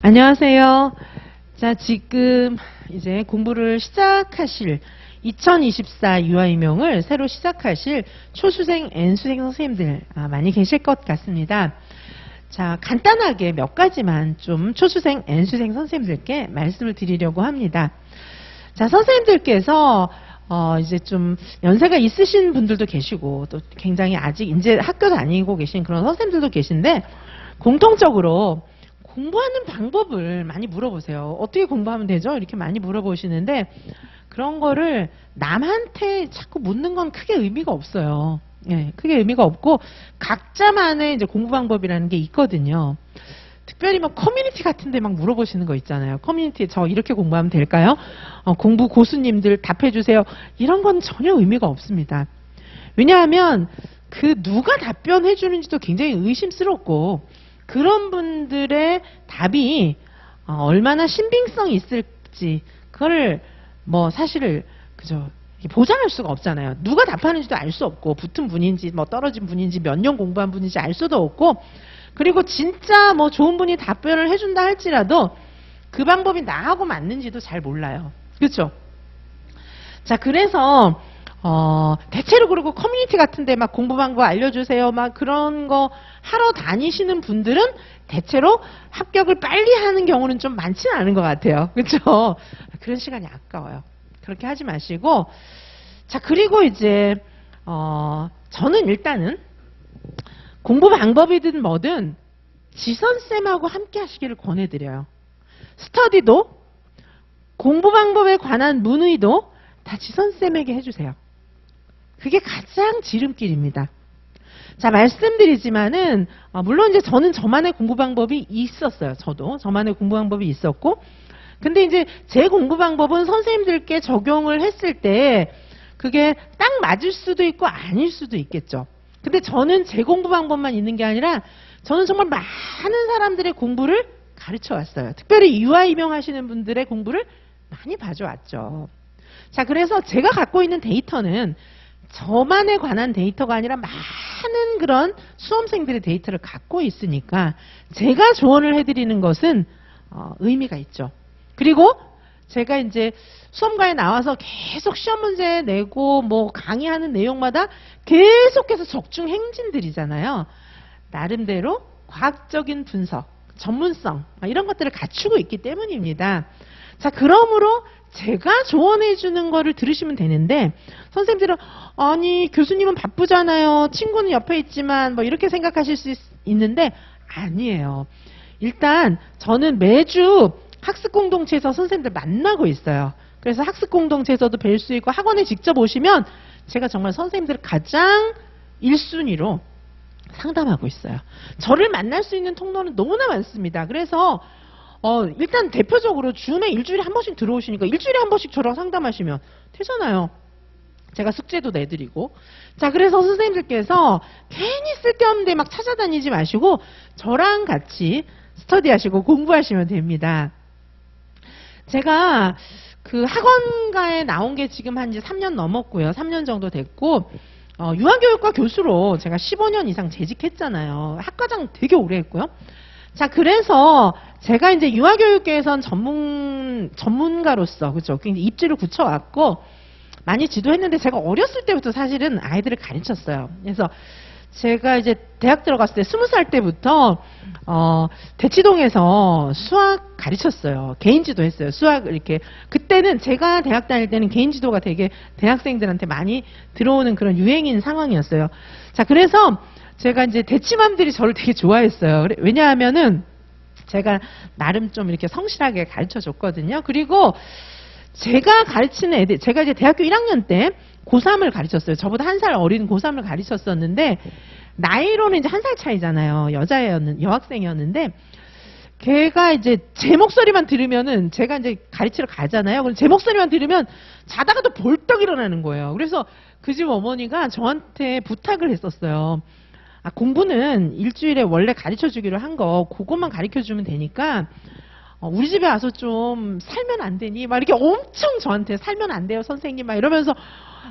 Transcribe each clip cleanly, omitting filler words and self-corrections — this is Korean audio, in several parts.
안녕하세요. 자, 지금 이제 공부를 시작하실 2024 유아임용을 새로 시작하실 초수생, N수생 선생님들 많이 계실 것 같습니다. 자, 간단하게 몇 가지만 좀 초수생, N수생 선생님들께 말씀을 드리려고 합니다. 자, 선생님들께서 이제 좀 연세가 있으신 분들도 계시고 또 굉장히 아직 이제 학교 다니고 계신 그런 선생님들도 계신데 공통적으로 공부하는 방법을 많이 물어보세요. 어떻게 공부하면 되죠? 이렇게 많이 물어보시는데 그런 거를 남한테 자꾸 묻는 건 크게 의미가 없어요. 예, 크게 의미가 없고 각자만의 이제 공부 방법이라는 게 있거든요. 특별히 뭐 커뮤니티 같은 데 막 물어보시는 거 있잖아요. 커뮤니티에 저 이렇게 공부하면 될까요? 공부 고수님들 답해 주세요. 이런 건 전혀 의미가 없습니다. 왜냐하면 그 누가 답변해 주는지도 굉장히 의심스럽고 그런 분들의 답이 얼마나 신빙성이 있을지 그걸 뭐 사실 그죠 보장할 수가 없잖아요. 누가 답하는지도 알 수 없고 붙은 분인지 뭐 떨어진 분인지 몇 년 공부한 분인지 알 수도 없고 그리고 진짜 뭐 좋은 분이 답변을 해준다 할지라도 그 방법이 나하고 맞는지도 잘 몰라요. 그렇죠? 자, 그래서 대체로 그리고 커뮤니티 같은데 막 공부 방법 알려주세요. 막 그런 거 하러 다니시는 분들은 대체로 합격을 빨리 하는 경우는 좀 많지는 않은 것 같아요. 그렇죠? 그런 시간이 아까워요. 그렇게 하지 마시고 자, 그리고 이제 저는 일단은 공부 방법이든 뭐든 지선쌤하고 함께 하시기를 권해드려요. 스터디도 공부 방법에 관한 문의도 다 지선쌤에게 해주세요. 그게 가장 지름길입니다. 자, 말씀드리지만은 물론 이제 저는 저만의 공부 방법이 있었어요. 저도 저만의 공부 방법이 있었고 근데 이제 제 공부 방법은 선생님들께 적용을 했을 때 그게 딱 맞을 수도 있고 아닐 수도 있겠죠. 근데 저는 제 공부 방법만 있는 게 아니라 저는 정말 많은 사람들의 공부를 가르쳐 왔어요. 특별히 유아임용 하시는 분들의 공부를 많이 봐줘왔죠. 자, 그래서 제가 갖고 있는 데이터는 저만에 관한 데이터가 아니라 많은 그런 수험생들의 데이터를 갖고 있으니까 제가 조언을 해드리는 것은 의미가 있죠. 그리고 제가 이제 수험가에 나와서 계속 시험 문제 내고 뭐 강의하는 내용마다 계속해서 적중 행진들이잖아요. 나름대로 과학적인 분석, 전문성 이런 것들을 갖추고 있기 때문입니다. 자, 그러므로 제가 조언해 주는 거를 들으시면 되는데 선생님들은 아니 교수님은 바쁘잖아요. 친구는 옆에 있지만 뭐 이렇게 생각하실 수 있는데 아니에요. 일단 저는 매주 학습공동체에서 선생님들 만나고 있어요. 그래서 학습공동체에서도 뵐 수 있고 학원에 직접 오시면 제가 정말 선생님들을 가장 1순위로 상담하고 있어요. 저를 만날 수 있는 통로는 너무나 많습니다. 그래서 일단 대표적으로 줌에 일주일에 한 번씩 들어오시니까 일주일에 한 번씩 저랑 상담하시면 되잖아요. 제가 숙제도 내드리고. 자, 그래서 선생님들께서 괜히 쓸데없는 데 막 찾아다니지 마시고 저랑 같이 스터디하시고 공부하시면 됩니다. 제가 그 학원가에 나온 게 지금 한 이제 3년 넘었고요. 3년 정도 됐고 유아교육과 교수로 제가 15년 이상 재직했잖아요. 학과장 되게 오래 했고요. 자, 그래서 제가 이제 유아교육계에선 전문가로서, 그죠? 입지를 굳혀왔고, 많이 지도했는데 제가 어렸을 때부터 사실은 아이들을 가르쳤어요. 그래서 제가 이제 대학 들어갔을 때 20살 때부터, 대치동에서 수학 가르쳤어요. 개인지도 했어요. 수학 이렇게. 그때는 제가 대학 다닐 때는 개인지도가 되게 대학생들한테 많이 들어오는 그런 유행인 상황이었어요. 자, 그래서 제가 이제 대치맘들이 저를 되게 좋아했어요. 왜냐하면은 제가 나름 좀 이렇게 성실하게 가르쳐 줬거든요. 그리고 제가 가르치는 애들, 제가 이제 대학교 1학년 때 고3을 가르쳤어요. 저보다 한 살 어린 고3을 가르쳤었는데, 나이로는 이제 한 살 차이잖아요. 여학생이었는데, 걔가 이제 제 목소리만 들으면은 제가 이제 가르치러 가잖아요. 그럼 제 목소리만 들으면 자다가도 벌떡 일어나는 거예요. 그래서 그 집 어머니가 저한테 부탁을 했었어요. 공부는 일주일에 원래 가르쳐 주기로 한 거 그것만 가르쳐 주면 되니까 우리 집에 와서 좀 살면 안 되니? 막 이렇게 엄청 저한테 살면 안 돼요 선생님 막 이러면서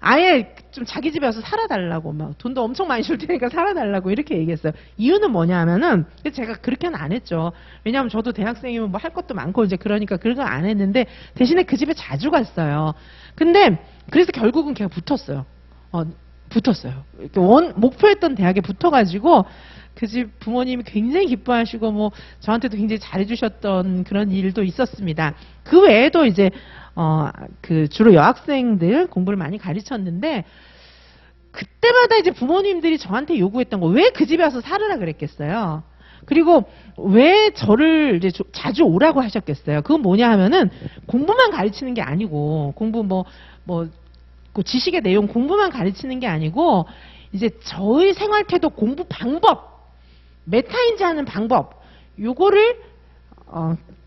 아예 좀 자기 집에 와서 살아달라고 막 돈도 엄청 많이 줄 테니까 살아달라고 이렇게 얘기했어요. 이유는 뭐냐 하면은 제가 그렇게는 안 했죠. 왜냐하면 저도 대학생이면 뭐 할 것도 많고 이제 그러니까 그런 거 안 했는데 대신에 그 집에 자주 갔어요. 근데 그래서 결국은 걔가 붙었어요. 붙었어요. 이렇게 목표했던 대학에 붙어가지고 그 집 부모님이 굉장히 기뻐하시고 뭐 저한테도 굉장히 잘해주셨던 그런 일도 있었습니다. 그 외에도 이제 그 주로 여학생들 공부를 많이 가르쳤는데 그때마다 이제 부모님들이 저한테 요구했던 거 왜 그 집에 와서 살으라 그랬겠어요. 그리고 왜 저를 이제 자주 오라고 하셨겠어요. 그건 뭐냐 하면은 공부만 가르치는 게 아니고 공부 그 지식의 내용 공부만 가르치는 게 아니고 이제 저의 생활 태도 공부 방법 메타인지 하는 방법 요거를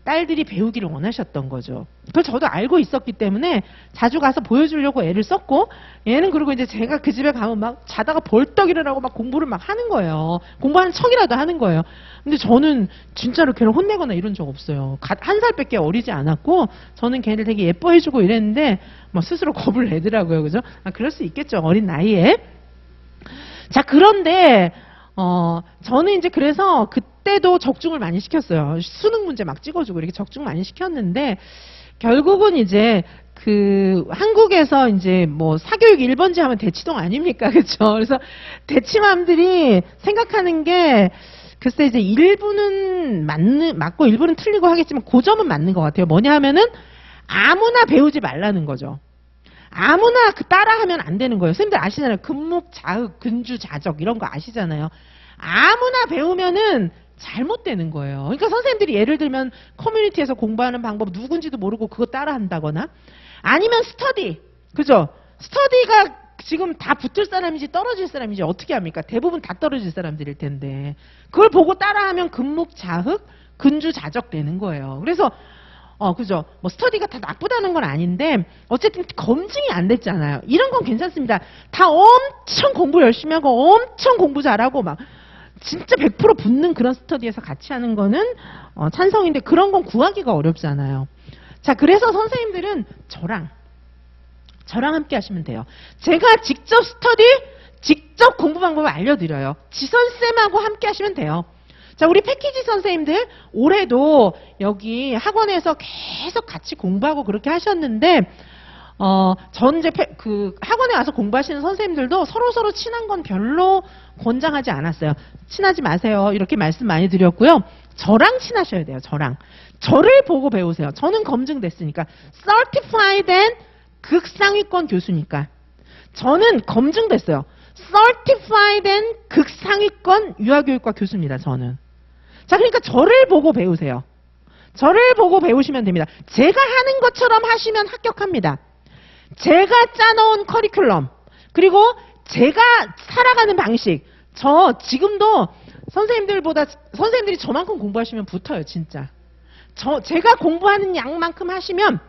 딸들이 배우기를 원하셨던 거죠. 그걸 저도 알고 있었기 때문에 자주 가서 보여주려고 애를 썼고 얘는 그리고 이제 제가 그 집에 가면 막 자다가 벌떡 일어나고 막 공부를 막 하는 거예요. 공부하는 척이라도 하는 거예요. 근데 저는 진짜로 걔를 혼내거나 이런 적 없어요. 한 살밖에 어리지 않았고 저는 걔를 되게 예뻐해주고 이랬는데 뭐 스스로 겁을 내더라고요. 그죠? 그럴 수 있겠죠. 어린 나이에. 자, 그런데 저는 이제 그래서 그때도 적중을 많이 시켰어요. 수능 문제 막 찍어주고 이렇게 적중 많이 시켰는데 결국은 이제 그 한국에서 이제 뭐 사교육 1번지 하면 대치동 아닙니까? 그렇죠? 그래서 대치맘들이 생각하는 게 글쎄 이제 일부는 맞고 일부는 틀리고 하겠지만 그 점은 맞는 것 같아요. 뭐냐 하면은 아무나 배우지 말라는 거죠. 아무나 따라하면 안 되는 거예요. 선생님들 아시잖아요. 금목, 자흑, 근주, 자적 이런 거 아시잖아요. 아무나 배우면은 잘못되는 거예요. 그러니까 선생님들이 예를 들면 커뮤니티에서 공부하는 방법 누군지도 모르고 그거 따라한다거나 아니면 스터디, 그죠? 스터디가 지금 다 붙을 사람인지 떨어질 사람인지 어떻게 합니까? 대부분 다 떨어질 사람들일 텐데 그걸 보고 따라하면 금목, 자흑, 근주, 자적 되는 거예요. 그래서 그죠. 뭐 스터디가 다 나쁘다는 건 아닌데 어쨌든 검증이 안 됐잖아요. 이런 건 괜찮습니다. 다 엄청 공부 열심히 하고 엄청 공부 잘하고 막 진짜 100% 붙는 그런 스터디에서 같이 하는 거는 찬성인데 그런 건 구하기가 어렵잖아요. 자, 그래서 선생님들은 저랑 함께 하시면 돼요. 제가 직접 스터디, 직접 공부 방법을 알려드려요. 지선쌤하고 함께 하시면 돼요. 자, 우리 패키지 선생님들 올해도 여기 학원에서 계속 같이 공부하고 그렇게 하셨는데 전 이제 그 학원에 와서 공부하시는 선생님들도 서로 친한 건 별로 권장하지 않았어요. 친하지 마세요. 이렇게 말씀 많이 드렸고요. 저랑 친하셔야 돼요. 저를 보고 배우세요. 저는 검증됐으니까. Certified and 극상위권 교수니까. 저는 검증됐어요. Certified and 극상위권 유아교육과 교수입니다. 저는. 자, 그러니까 저를 보고 배우세요. 저를 보고 배우시면 됩니다. 제가 하는 것처럼 하시면 합격합니다. 제가 짜놓은 커리큘럼, 그리고 제가 살아가는 방식, 저 지금도 선생님들이 저만큼 공부하시면 붙어요, 진짜. 제가 공부하는 양만큼 하시면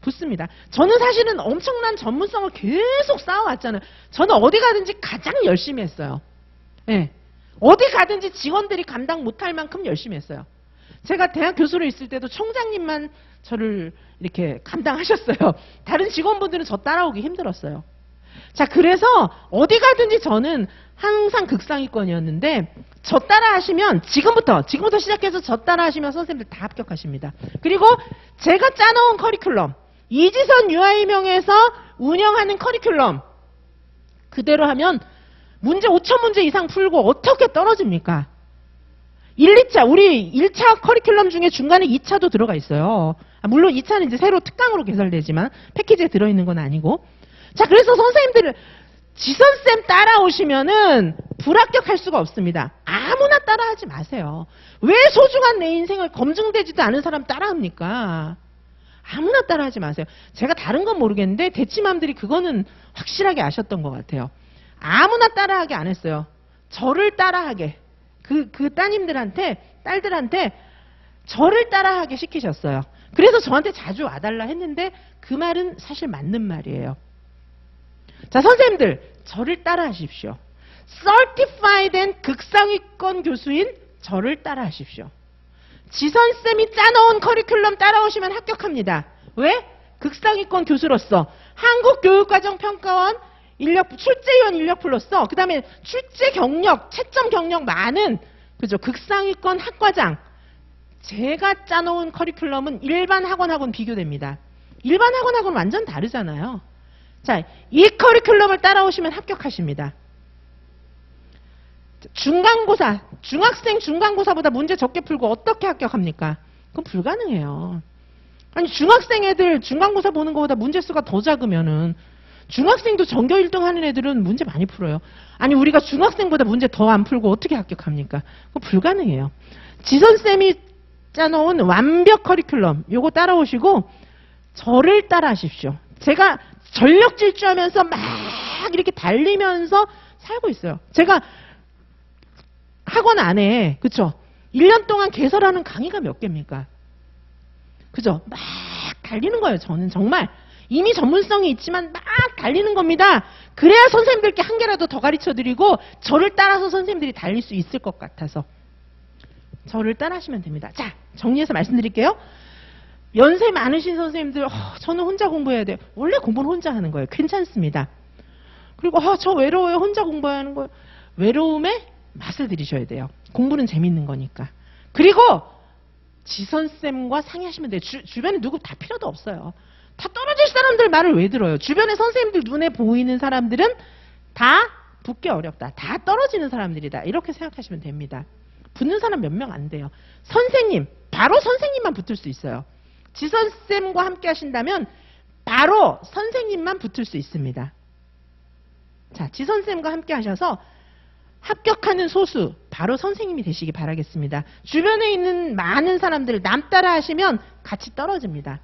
붙습니다. 저는 사실은 엄청난 전문성을 계속 쌓아왔잖아요. 저는 어디 가든지 가장 열심히 했어요. 네. 어디 가든지 직원들이 감당 못할 만큼 열심히 했어요. 제가 대학 교수로 있을 때도 총장님만 저를 이렇게 감당하셨어요. 다른 직원분들은 저 따라오기 힘들었어요. 자, 그래서 어디 가든지 저는 항상 극상위권이었는데 저 따라 하시면 지금부터 시작해서 저 따라 하시면 선생님들 다 합격하십니다. 그리고 제가 짜놓은 커리큘럼, 이지선 유아이명에서 운영하는 커리큘럼 그대로 하면 문제 5,000문제 이상 풀고 어떻게 떨어집니까? 1, 2차, 우리 1차 커리큘럼 중에 중간에 2차도 들어가 있어요. 물론 2차는 이제 새로 특강으로 개설되지만 패키지에 들어있는 건 아니고. 자, 그래서 선생님들 지선쌤 따라오시면은 불합격할 수가 없습니다. 아무나 따라하지 마세요. 왜 소중한 내 인생을 검증되지도 않은 사람 따라합니까? 아무나 따라하지 마세요. 제가 다른 건 모르겠는데 대치맘들이 그거는 확실하게 아셨던 것 같아요. 아무나 따라하게 안 했어요. 저를 따라하게. 그 따님들한테, 딸들한테 저를 따라하게 시키셨어요. 그래서 저한테 자주 와달라 했는데 그 말은 사실 맞는 말이에요. 자, 선생님들, 저를 따라하십시오. Certified and 극상위권 교수인 저를 따라하십시오. 지선쌤이 짜놓은 커리큘럼 따라오시면 합격합니다. 왜? 극상위권 교수로서 한국교육과정평가원 출제위원 인력 플러스 그 다음에 출제 경력, 채점 경력 많은 그죠 극상위권 학과장 제가 짜놓은 커리큘럼은 일반 학원하고는 비교됩니다. 일반 학원하고는 완전 다르잖아요. 자, 이 커리큘럼을 따라오시면 합격하십니다. 중간고사, 중학생 중간고사보다 문제 적게 풀고 어떻게 합격합니까? 그건 불가능해요. 아니 중학생 애들 중간고사 보는 것보다 문제수가 더 작으면은 중학생도 전교 1등 하는 애들은 문제 많이 풀어요. 아니 우리가 중학생보다 문제 더 안 풀고 어떻게 합격합니까? 그거 불가능해요. 지선쌤이 짜놓은 완벽 커리큘럼 요거 따라오시고 저를 따라 하십시오. 제가 전력 질주하면서 막 이렇게 달리면서 살고 있어요. 제가 학원 안에 그쵸? 1년 동안 개설하는 강의가 몇 개입니까? 그죠? 막 달리는 거예요. 저는 정말 이미 전문성이 있지만 막 달리는 겁니다. 그래야 선생님들께 한 개라도 더 가르쳐드리고 저를 따라서 선생님들이 달릴 수 있을 것 같아서 저를 따라하시면 됩니다. 자, 정리해서 말씀드릴게요. 연세 많으신 선생님들 저는 혼자 공부해야 돼요. 원래 공부는 혼자 하는 거예요. 괜찮습니다. 그리고 저 외로워요. 혼자 공부해야 하는 거예요. 외로움에 맛을 들이셔야 돼요. 공부는 재밌는 거니까. 그리고 지선쌤과 상의하시면 돼요. 주변에 누구 다 필요도 없어요. 다 떨어질 사람들 말을 왜 들어요? 주변에 선생님들 눈에 보이는 사람들은 다 붙기 어렵다. 다 떨어지는 사람들이다. 이렇게 생각하시면 됩니다. 붙는 사람 몇 명 안 돼요. 선생님, 바로 선생님만 붙을 수 있어요. 지선쌤과 함께 하신다면 바로 선생님만 붙을 수 있습니다. 자, 지선쌤과 함께 하셔서 합격하는 소수, 바로 선생님이 되시기 바라겠습니다. 주변에 있는 많은 사람들을 남 따라 하시면 같이 떨어집니다.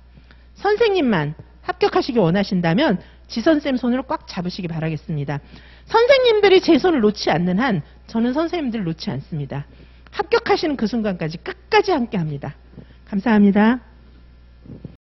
선생님만 합격하시기 원하신다면 지선쌤 손을 꽉 잡으시기 바라겠습니다. 선생님들이 제 손을 놓지 않는 한 저는 선생님들을 놓지 않습니다. 합격하시는 그 순간까지 끝까지 함께 합니다. 감사합니다.